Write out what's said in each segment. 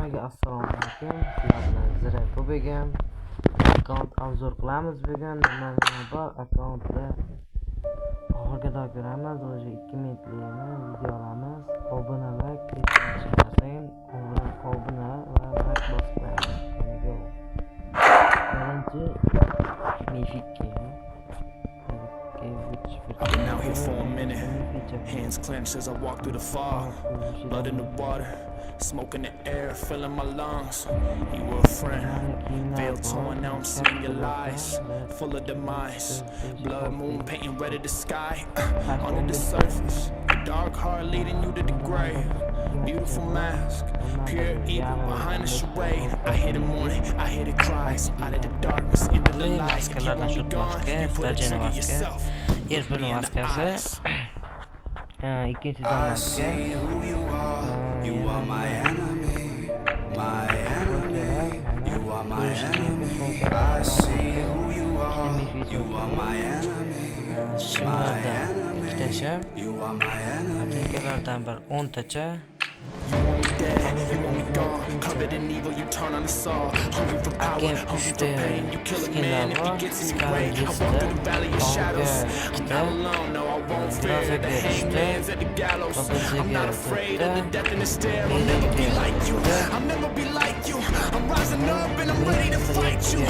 Hammaga assalomu alaykum. Sizlar bilan Zira Tobegam. Akkaunt obzor qilamiz bugun. Nima bor akkauntda? Oxirgida ko'ramiz. O'zi 2 minutlikmi video olamiz. Obunalar klik qilishing, obuna va like bosing. Birinchi mifik. Been out here for a minute, hands clenched as I walk through the fog. Blood in the water, smoke in the air, filling my lungs. You were a friend, veil torn, now I'm seeing your lies, full of demise. Blood moon painting red of the sky, under the surface. A dark heart leading you to the grave. Beautiful mask, pure evil behind the charade. I hear the mourning, I hear the cries, out of the darkness into the light. If you won't be gone, you put a check on yourself. Birinchi maskasi, ikkinchi maska. You are my enemy, my enemy. You are my enemy. I see who you are. You are my enemy, my enemy. You are my enemy. Tekrardan bir 10 tacha. You want me gone, covered in evil, you turn on the saw. Hungry for power, hungry for pain, you kill a man if he gets in your way. I walk through the valley of shadows, I'm not alone, no I won't fear. The hangman's at the gallows, I'm not afraid of the death in the stare. I'll never be like you, I'll never be like you. I'm rising up and I'm ready to fight you,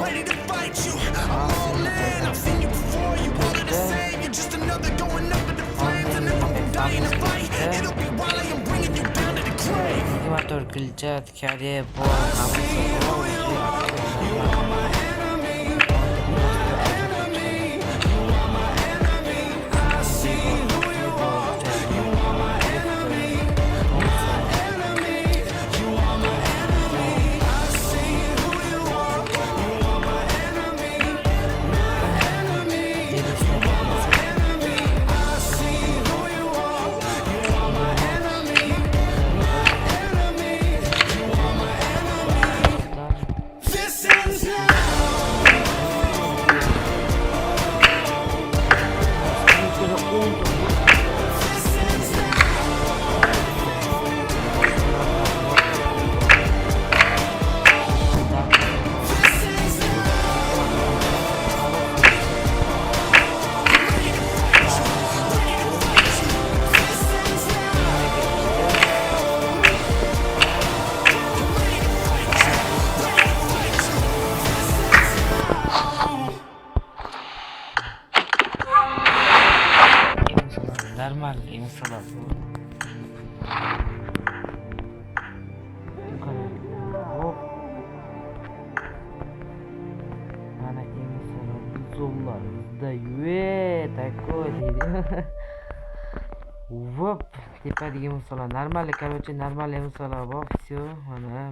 ready to fight you. I'm all in, I've seen you before, you all are the same. You're just another going up in the flames, and if I'm dying to fight, it'll be while I am bringing you down to the grave. Motor gilja tkari bor. Normal insanlar bu. Hop. Mana insanlar bizollar bizda yuve такой deydi. Hop. Tepadagi misollar normal, короче, normal misollar bor. Всё, mana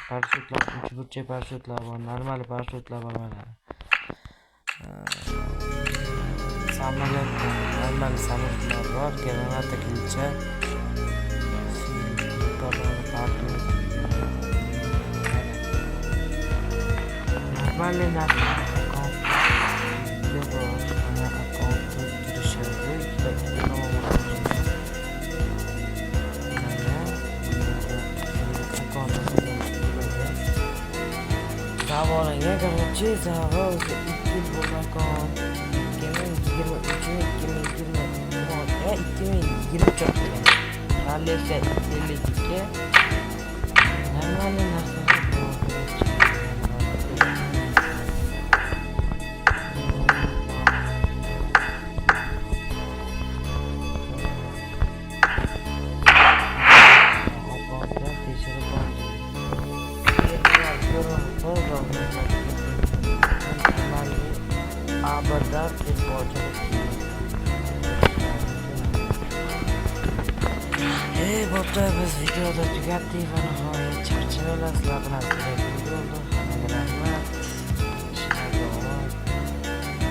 parashyutlar, uchinchi burchak parashyutlar bor, normal parashyutlar bor mana. Samolyot, normal samolyotlar bor, granata kilcha. Normal narsa. Zavolga, короче, zavol 2 yil bo'lgan. 2023 Ralliyasi 52 normalniy narsalar bor. Abadar bo'pti, biz videoda tugatdik va nihoyat charchaganlar sizlar bilan video oldi. Hammaga rahmat.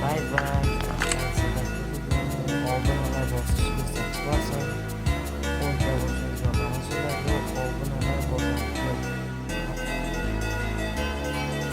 Bye bye. Oldin va bosishni